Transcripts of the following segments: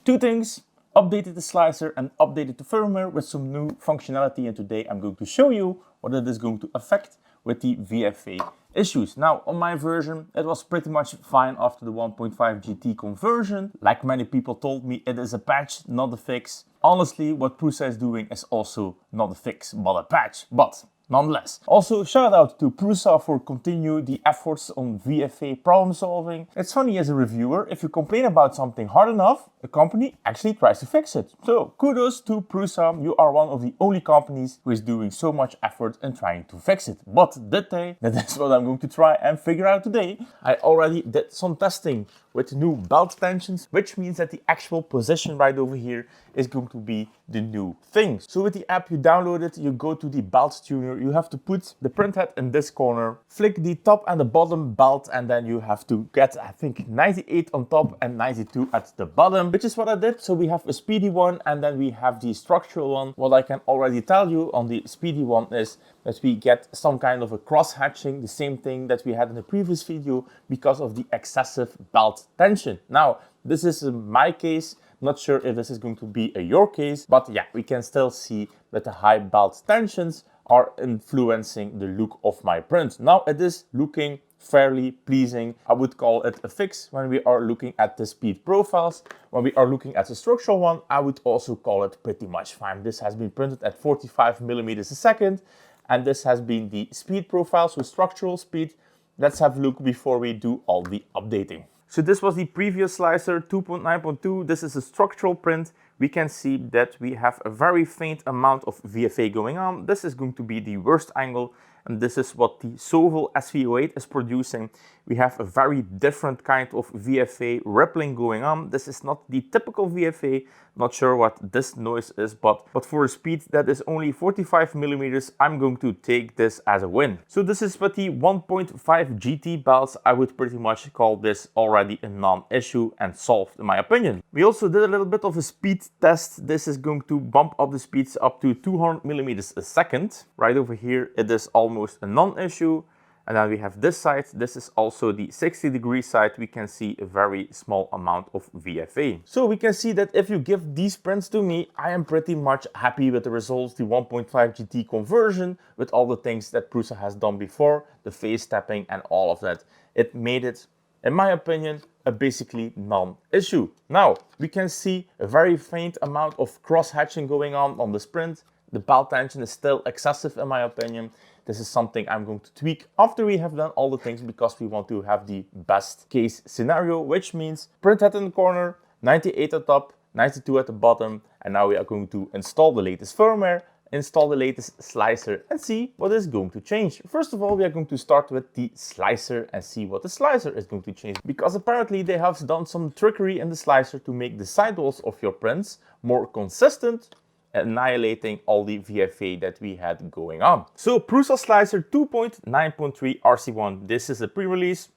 Two things: updated the slicer and updated the firmware with some new functionality, and today I'm going to show you what it is going to affect with the VFA issues. Now, on my version, it was pretty much fine after the 1.5 GT conversion. Like many people told me, it is a patch, not a fix. Honestly, what Prusa is doing is also not a fix, but a patch. But nonetheless. Also, shout out to Prusa for continuing the efforts on VFA problem solving. It's funny as a reviewer, if you complain about something hard enough, the company actually tries to fix it. So kudos to Prusa, you are one of the only companies who is doing so much effort in trying to fix it. But did they? That is what I'm going to try and figure out today. I already did some testing with new belt tensions, which means that the actual position right over here is going to be the new thing. So with the app you download it, you go to the belt tuner, you have to put the printhead in this corner, flick the top and the bottom belt, and then you have to get, I think, 98 on top and 92 at the bottom, which is what I did. So we have a speedy one and then we have the structural one. What I can already tell you on the speedy one is that we get some kind of a cross hatching, the same thing that we had in the previous video, because of the excessive belt tension. Now, this is my case. Not sure if this is going to be your case, but yeah, we can still see that the high belt tensions are influencing the look of my print. Now it is looking fairly pleasing. I would call it a fix when we are looking at the speed profiles. When we are looking at the structural one, I would also call it pretty much fine. This has been printed at 45 millimeters a second, and this has been the speed profile, so structural speed. Let's have a look before we do all the updating. So this was the previous slicer, 2.9.2. This is a structural print. We can see that we have a very faint amount of VFA going on. This is going to be the worst angle, and this is what the Sovel SV08 is producing. We have a very different kind of VFA rippling going on. This is not the typical VFA. Not sure what this noise is, but for a speed that is only 45 millimeters, I'm going to take this as a win. So this is with the 1.5 GT belts. I would pretty much call this already a non-issue and solved in my opinion. We also did a little bit of a speed test. This is going to bump up the speeds up to 200 millimeters a second. Right over here, it is almost a non-issue. And then we have this side. This is also the 60-degree side. We can see a very small amount of VFA. So we can see that if you give these prints to me, I am pretty much happy with the results. The 1.5 GT conversion with all the things that Prusa has done before, the phase stepping and all of that. It made it, in my opinion, a basically non-issue. Now, we can see a very faint amount of cross-hatching going on this print. The belt tension is still excessive in my opinion. This is something I'm going to tweak after we have done all the things, because we want to have the best case scenario, which means printhead in the corner, 98 at the top, 92 at the bottom, and now we are going to install the latest firmware, install the latest slicer, and see what is going to change. First of all, we are going to start with the slicer and see what the slicer is going to change, because apparently they have done some trickery in the slicer to make the sidewalls of your prints more consistent, annihilating all the VFA that we had going on. So Prusa Slicer 2.9.3 RC1. This is a pre-release,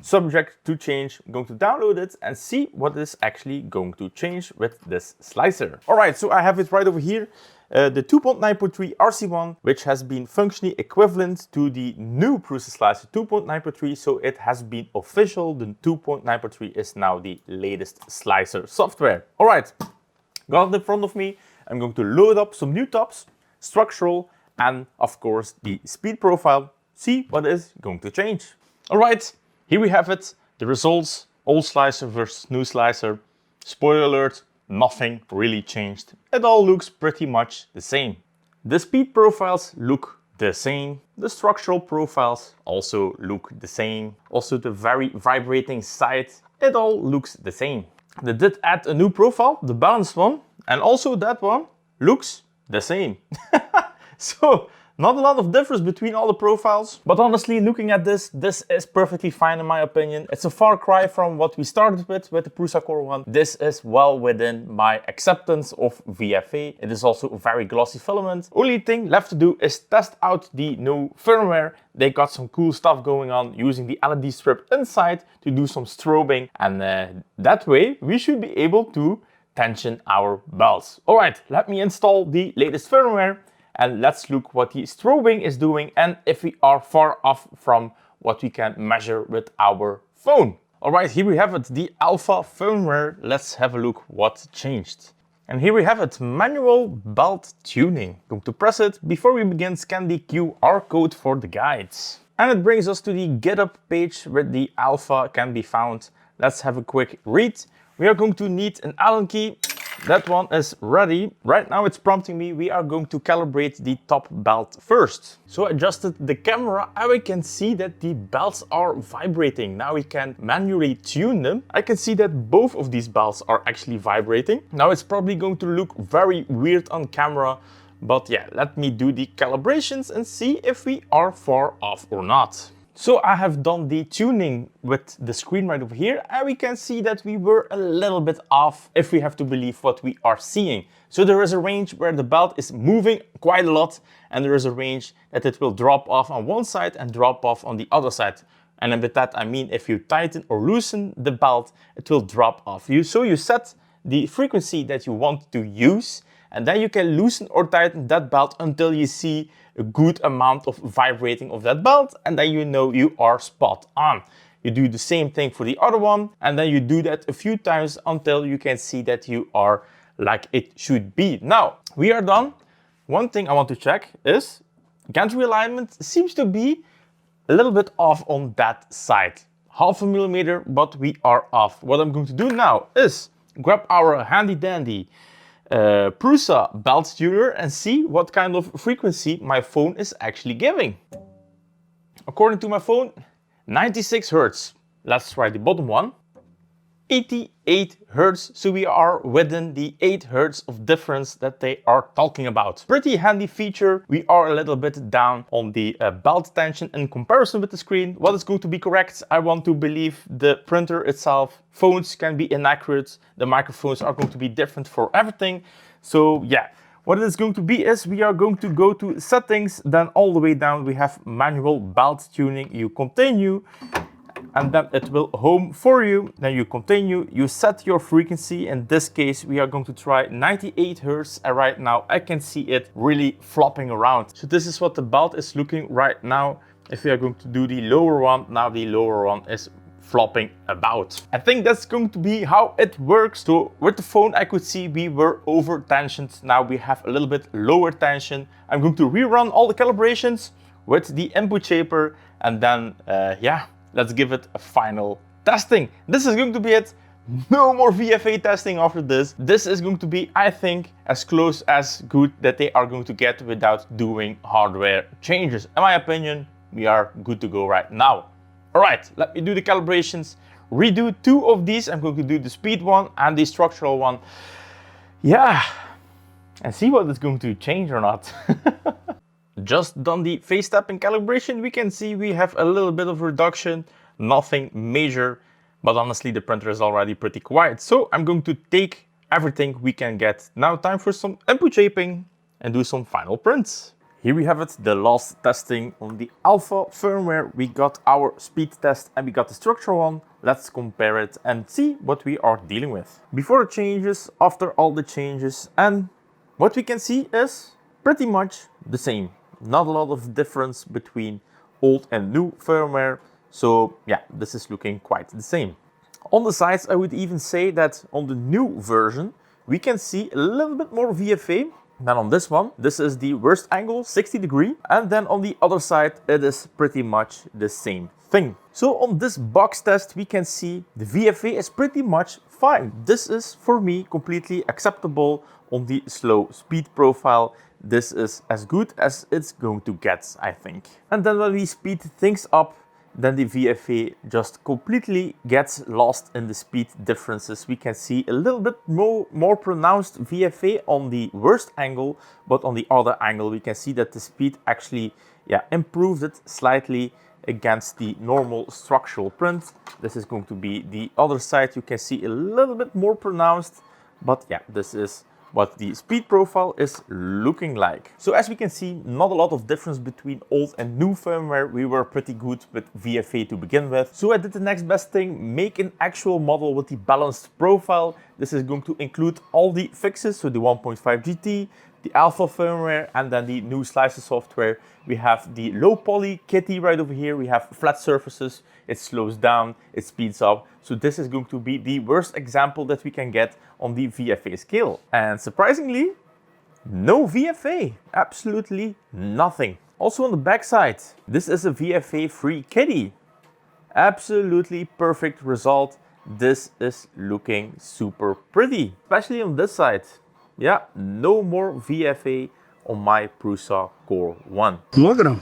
subject to change. I'm going to download it and see what is actually going to change with this slicer. All right, so I have it right over here. The 2.9.3 RC1, which has been functionally equivalent to the new Prusa Slicer 2.9.3, so it has been official. The 2.9.3 is now the latest slicer software. All right, got it in front of me. I'm going to load up some new tops, structural, and of course the speed profile, see what is going to change. All right, here we have it, the results, old slicer versus new slicer. Spoiler alert, nothing really changed. It all looks pretty much the same. The speed profiles look the same. The structural profiles also look the same. Also the very vibrating side, it all looks the same. They did add a new profile, the balanced one, and also that one looks the same. So not a lot of difference between all the profiles, but honestly, looking at this is perfectly fine in my opinion. It's a far cry from what we started with the Prusa Core one. This is well within my acceptance of VFA. It is also a very glossy filament. Only thing left to do is test out the new firmware. They got some cool stuff going on using the LED strip inside to do some strobing, and that way we should be able to tension our belts. All right, let me install the latest firmware and let's look what the strobing is doing and if we are far off from what we can measure with our phone. Alright, here we have it, the alpha firmware. Let's have a look what changed. And here we have it, manual belt tuning. Going to press it. Before we begin, scan the QR code for the guides. And it brings us to the GitHub page where the alpha can be found. Let's have a quick read. We are going to need an Allen key. That one is ready. Right now it's prompting me, we are going to calibrate the top belt first. So I adjusted the camera and we can see that the belts are vibrating. Now we can manually tune them. I can see that both of these belts are actually vibrating. Now it's probably going to look very weird on camera, but yeah, let me do the calibrations and see if we are far off or not. So I have done the tuning with the screen right over here, and we can see that we were a little bit off if we have to believe what we are seeing. So there is a range where the belt is moving quite a lot, and there is a range that it will drop off on one side and drop off on the other side. And then with that I mean if you tighten or loosen the belt, it will drop off. So you set the frequency that you want to use, and then you can loosen or tighten that belt until you see a good amount of vibrating of that belt, and then you know you are spot on. You do the same thing for the other one, and then you do that a few times until you can see that you are like it should be. Now, we are done. One thing I want to check is gantry alignment seems to be a little bit off on that side. 0.5 millimeter, but we are off. What I'm going to do now is grab our handy dandy Prusa belt tuner and see what kind of frequency my phone is actually giving. According to my phone, 96 Hertz. Let's try the bottom one. 88 Hertz, so we are within the 8 Hertz of difference that they are talking about. Pretty handy feature. We are a little bit down on the belt tension in comparison with the screen. What is going to be correct? I want to believe the printer itself. Phones can be inaccurate. The microphones are going to be different for everything. So yeah, what it is going to be is we are going to go to settings, then all the way down we have manual belt tuning. You continue, and then it will home for you. Then you continue, you set your frequency. In this case, we are going to try 98 Hertz. And right now I can see it really flopping around. So this is what the belt is looking right now. If we are going to do the lower one, now the lower one is flopping about. I think that's going to be how it works. So with the phone, I could see we were over tensioned. Now we have a little bit lower tension. I'm going to rerun all the calibrations with the input shaper, and then yeah, let's give it a final testing. This is going to be it. No more VFA testing after this. This is going to be, I think, as close as good that they are going to get without doing hardware changes. In my opinion, we are good to go right now. All right, let me do the calibrations. Redo 2 of these. I'm going to do the speed one and the structural one. Yeah, and see what is going to change or not. Just done the phase stepping calibration. We can see we have a little bit of reduction, nothing major, but honestly the printer is already pretty quiet. So I'm going to take everything we can get. Now time for some input shaping and do some final prints. Here we have it, the last testing on the alpha firmware. We got our speed test and we got the structural one. Let's compare it and see what we are dealing with. Before the changes, after all the changes, and what we can see is pretty much the same. Not a lot of difference between old and new firmware. So yeah, this is looking quite the same. On the sides, I would even say that on the new version, we can see a little bit more VFA than on this one. This is the worst angle, 60 degree. And then on the other side, it is pretty much the same thing. So on this box test, we can see the VFA is pretty much fine. This is for me completely acceptable on the slow speed profile. This is as good as it's going to get, I think. And then when we speed things up, then the VFA just completely gets lost in the speed differences. We can see a little bit more pronounced VFA on the worst angle, but on the other angle, we can see that the speed actually improved it slightly against the normal structural print. This is going to be the other side. You can see a little bit more pronounced, but yeah, this is what the speed profile is looking like. So as we can see, not a lot of difference between old and new firmware. We were pretty good with VFA to begin with. So I did the next best thing, make an actual model with the balanced profile. This is going to include all the fixes, so the 1.5 GT, the alpha firmware and then the new slicer software. We have the low poly kitty right over here. We have flat surfaces. It slows down, it speeds up. So this is going to be the worst example that we can get on the VFA scale. And surprisingly, no VFA, absolutely nothing. Also on the back side, this is a VFA-free kitty. Absolutely perfect result. This is looking super pretty, especially on this side. Yeah, no more VFA on my Prusa Core 1. Look at him.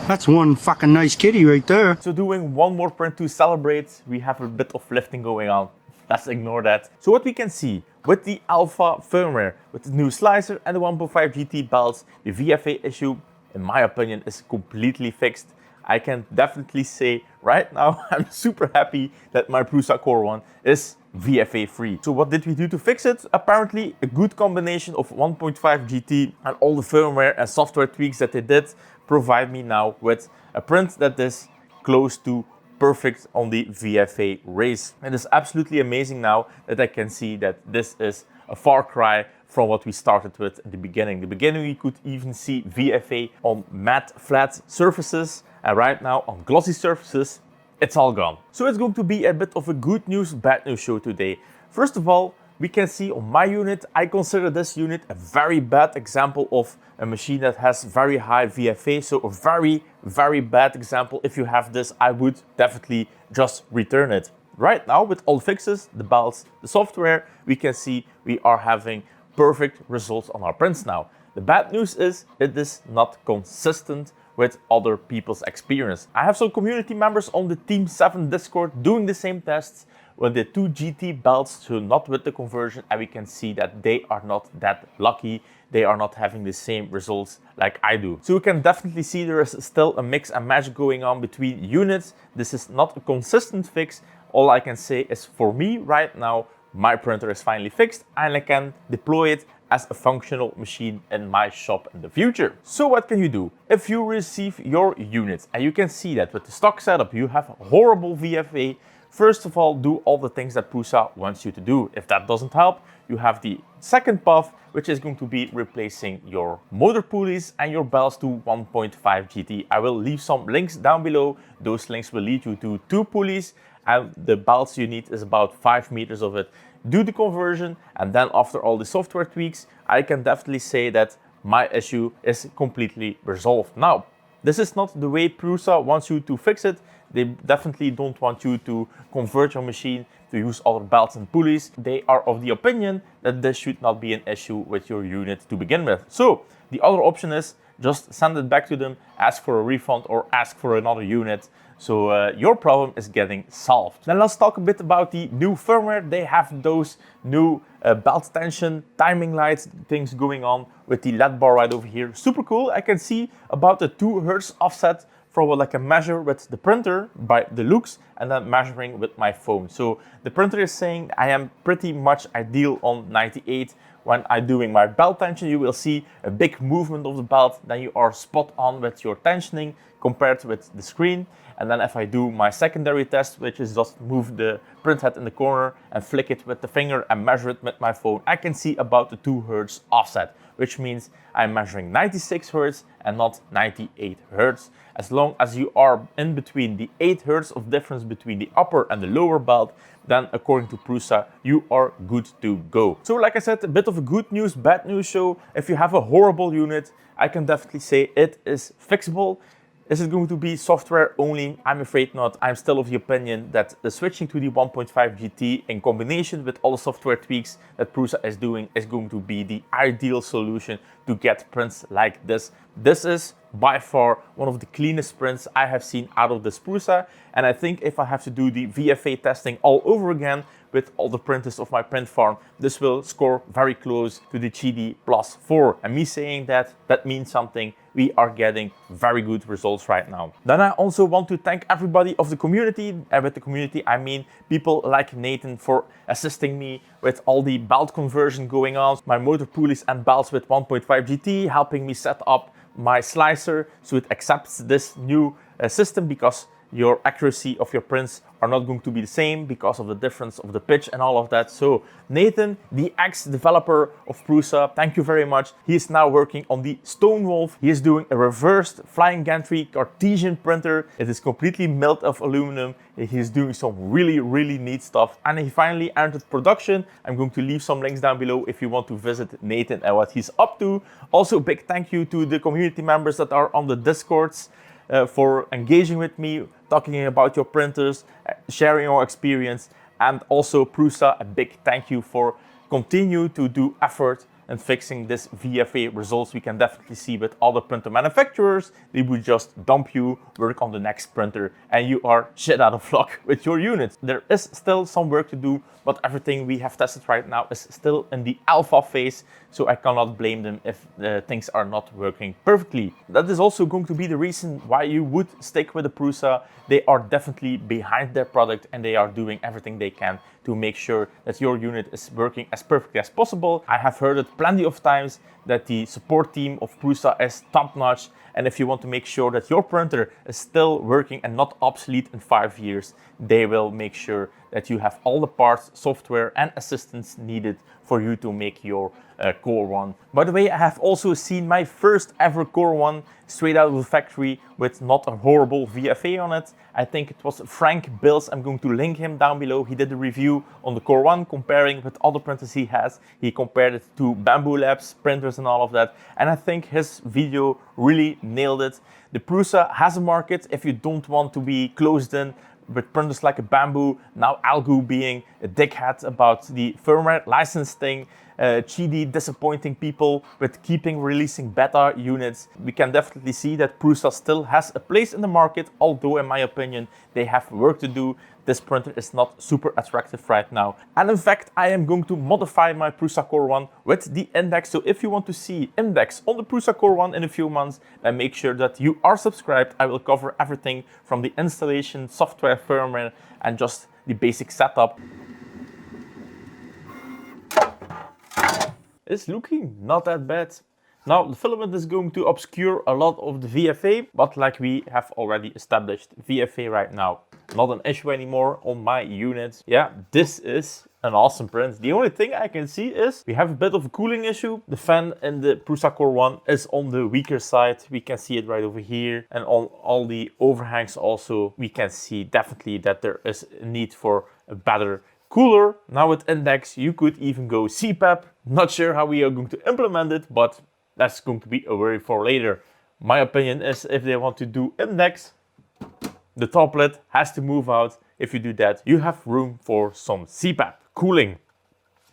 That's one fucking nice kitty right there. So doing one more print to celebrate, we have a bit of lifting going on. Let's ignore that. So what we can see with the alpha firmware, with the new slicer and the 1.5 GT belts, the VFA issue, in my opinion, is completely fixed. I can definitely say right now, I'm super happy that my Prusa Core 1 is VFA free. So what did we do to fix it? Apparently a good combination of 1.5 GT and all the firmware and software tweaks that they did provide me now with a print that is close to perfect on the VFA race. It is absolutely amazing now that I can see that this is a far cry from what we started with at the beginning. In the beginning we could even see VFA on matte flat surfaces, and right now on glossy surfaces it's all gone. So it's going to be a bit of a good news, bad news show today. First of all, we can see on my unit, I consider this unit a very bad example of a machine that has very high VFA. So a very, very bad example. If you have this, I would definitely just return it. Right now, with all fixes, the belts, the software, we can see we are having perfect results on our prints now. The bad news is it is not consistent with other people's experience. I have some community members on the Team 7 Discord doing the same tests with the 2 GT belts, so not with the conversion, and we can see that they are not that lucky. They are not having the same results like I do. So we can definitely see there is still a mix and match going on between units. This is not a consistent fix. All I can say is for me right now, my printer is finally fixed and I can deploy it as a functional machine in my shop in the future. So what can you do? If you receive your unit and you can see that with the stock setup you have horrible VFA, first of all, do all the things that Prusa wants you to do. If that doesn't help, you have the second path, which is going to be replacing your motor pulleys and your belts to 1.5 GT. I will leave some links down below. Those links will lead you to 2 pulleys, and the belts you need is about 5 meters of it. Do the conversion, and then after all the software tweaks, I can definitely say that my issue is completely resolved. Now, this is not the way Prusa wants you to fix it. They definitely don't want you to convert your machine to use other belts and pulleys. They are of the opinion that this should not be an issue with your unit to begin with. So the other option is just send it back to them, ask for a refund or ask for another unit. So your problem is getting solved. Then let's talk a bit about the new firmware. They have those new belt tension, timing lights, things going on with the LED bar right over here. Super cool. I can see about a 2 Hz offset from what I can measure with the printer by the looks and then measuring with my phone. So the printer is saying I am pretty much ideal on 98. When I'm doing my belt tension, you will see a big movement of the belt. Then you are spot on with your tensioning compared with the screen. And then if I do my secondary test, which is just move the print head in the corner and flick it with the finger and measure it with my phone, I can see about the 2 Hz offset, which means I'm measuring 96 Hz and not 98 Hz. As long as you are in between the 8 Hz of difference between the upper and the lower belt, then according to Prusa, you are good to go. So like I said, a bit of a good news, bad news show. If you have a horrible unit, I can definitely say it is fixable. Is it going to be software only? I'm afraid not. I'm still of the opinion that the switching to the 1.5 GT in combination with all the software tweaks that Prusa is doing is going to be the ideal solution to get prints like this. This is by far one of the cleanest prints I have seen out of this Prusa. And I think if I have to do the VFA testing all over again with all the printers of my print farm, this will score very close to the GD Plus 4. And me saying that, that means something. We are getting very good results right now. Then I also want to thank everybody of the community. And with the community, I mean people like Nathan for assisting me with all the belt conversion going on, my motor pulleys and belts with 1.5 GT, helping me set up my slicer so it accepts this new system, because your accuracy of your prints are not going to be the same because of the difference of the pitch and all of that. So Nathan, the ex-developer of Prusa, thank you very much. He is now working on the Stonewolf. He is doing a reversed flying gantry Cartesian printer. It is completely melt of aluminum. He's doing some really neat stuff. And he finally entered production. I'm going to leave some links down below if you want to visit Nathan and what he's up to. Also, big thank you to the community members that are on the Discords for engaging with me, talking about your printers, sharing your experience, and also Prusa, a big thank you for continue to do effort and fixing this VFA results. We can definitely see with other printer manufacturers, they would just dump you, work on the next printer, and you are shit out of luck with your units. There is still some work to do, but everything we have tested right now is still in the alpha phase, so I cannot blame them if things are not working perfectly. That is also going to be the reason why you would stick with the Prusa. They are definitely behind their product and they are doing everything they can to make sure that your unit is working as perfectly as possible. I have heard it plenty of times that the support team of Prusa is top-notch, and if you want to make sure that your printer is still working and not obsolete in 5 years, they will make sure that you have all the parts, software and assistance needed for you to make your Core 1. By the way, I have also seen my first ever Core 1 straight out of the factory with not a horrible VFA on it. I think it was Frank Bills. I'm going to link him down below. He did a review on the Core 1 comparing with other printers he has. He compared it to Bamboo Labs printers and all of that. And I think his video really nailed it. The Prusa has a market if you don't want to be closed in with printers like a Bamboo. Now Algu being a dickhead about the firmware license thing, cheaty, disappointing people with keeping releasing beta units. We can definitely see that Prusa still has a place in the market, although in my opinion they have work to do. This printer is not super attractive right now. And in fact, I am going to modify my Prusa Core 1 with the index. So if you want to see index on the Prusa Core 1 in a few months, then make sure that you are subscribed. I will cover everything from the installation, software, firmware, and just the basic setup. It's looking not that bad. Now the filament is going to obscure a lot of the VFA, but like we have already established, VFA right now not an issue anymore on my units. Yeah, this is an awesome print. The only thing I can see is we have a bit of a cooling issue. The fan in the Prusa Core 1 is on the weaker side. We can see it right over here, and on all the overhangs also we can see definitely that there is a need for a better cooler. Now with index you could even go CPAP. Not sure how we are going to implement it, but that's going to be a worry for later. My opinion is if they want to do index, the top lid has to move out. If you do that, you have room for some CPAP cooling.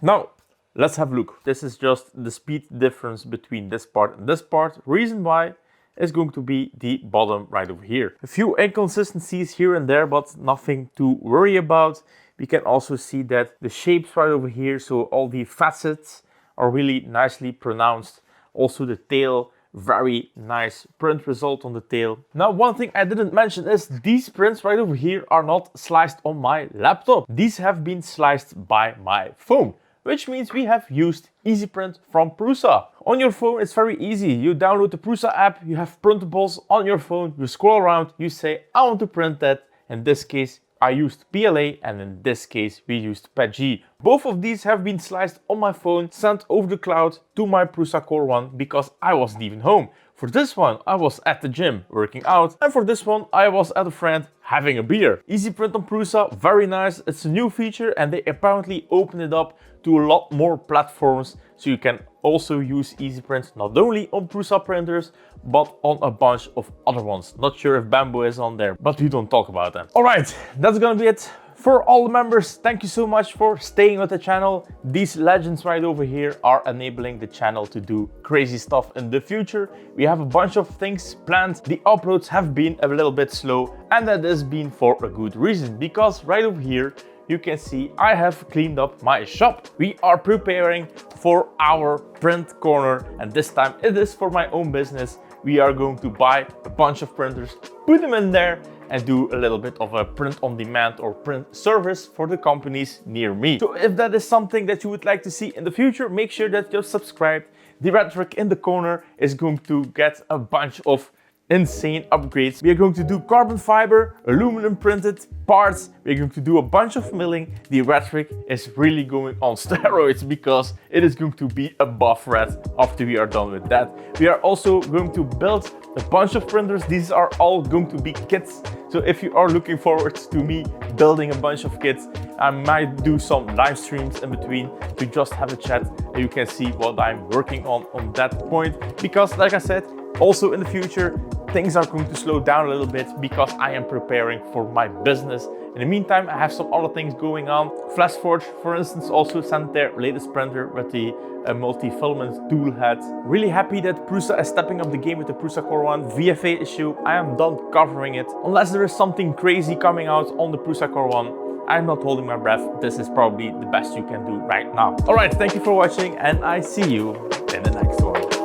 Now, let's have a look. This is just the speed difference between this part and this part. Reason why is going to be the bottom right over here. A few inconsistencies here and there, but nothing to worry about. We can also see that the shapes right over here, so all the facets are really nicely pronounced. Also the tail, very nice print result on the tail. Now one thing I didn't mention is these prints right over here are not sliced on my laptop. These have been sliced by my phone, which means we have used EasyPrint from Prusa. On your phone it's very easy. You download the Prusa app, you have printables on your phone, you scroll around, you say I want to print that. In this case I used PLA, and in this case we used PETG. Both of these have been sliced on my phone, sent over the cloud to my Prusa Core 1 because I wasn't even home. For this one I was at the gym working out, and for this one I was at a friend having a beer. EasyPrint on Prusa, very nice. It's a new feature and they apparently open it up to a lot more platforms, so you can also use EasyPrint not only on Prusa printers but on a bunch of other ones. Not sure if Bamboo is on there, but we don't talk about them. Alright, that's gonna be it for all the members. Thank you so much for staying with the channel. These legends right over here are enabling the channel to do crazy stuff in the future. We have a bunch of things planned. The uploads have been a little bit slow, and that has been for a good reason, because right over here you can see I have cleaned up my shop. We are preparing for our print corner, and this time it is for my own business. We are going to buy a bunch of printers, put them in there, and do a little bit of a print on demand or print service for the companies near me. So if that is something that you would like to see in the future, make sure that you're subscribed. The rhetoric in the corner is going to get a bunch of insane upgrades. We are going to do carbon fiber, aluminum printed parts. We're going to do a bunch of milling. The rhetoric is really going on steroids because it is going to be above red after we are done with that. We are also going to build a bunch of printers. These are all going to be kits. So if you are looking forward to me building a bunch of kits, I might do some live streams in between to just have a chat and you can see what I'm working on that point. Because like I said, also in the future, things are going to slow down a little bit because I am preparing for my business. In the meantime, I have some other things going on. Flashforge, for instance, also sent their latest printer with the multi-filament dual head. Really happy that Prusa is stepping up the game with the Prusa Core 1 VFA issue. I am done covering it. Unless there is something crazy coming out on the Prusa Core 1, I'm not holding my breath. This is probably the best you can do right now. All right, thank you for watching and I see you in the next one.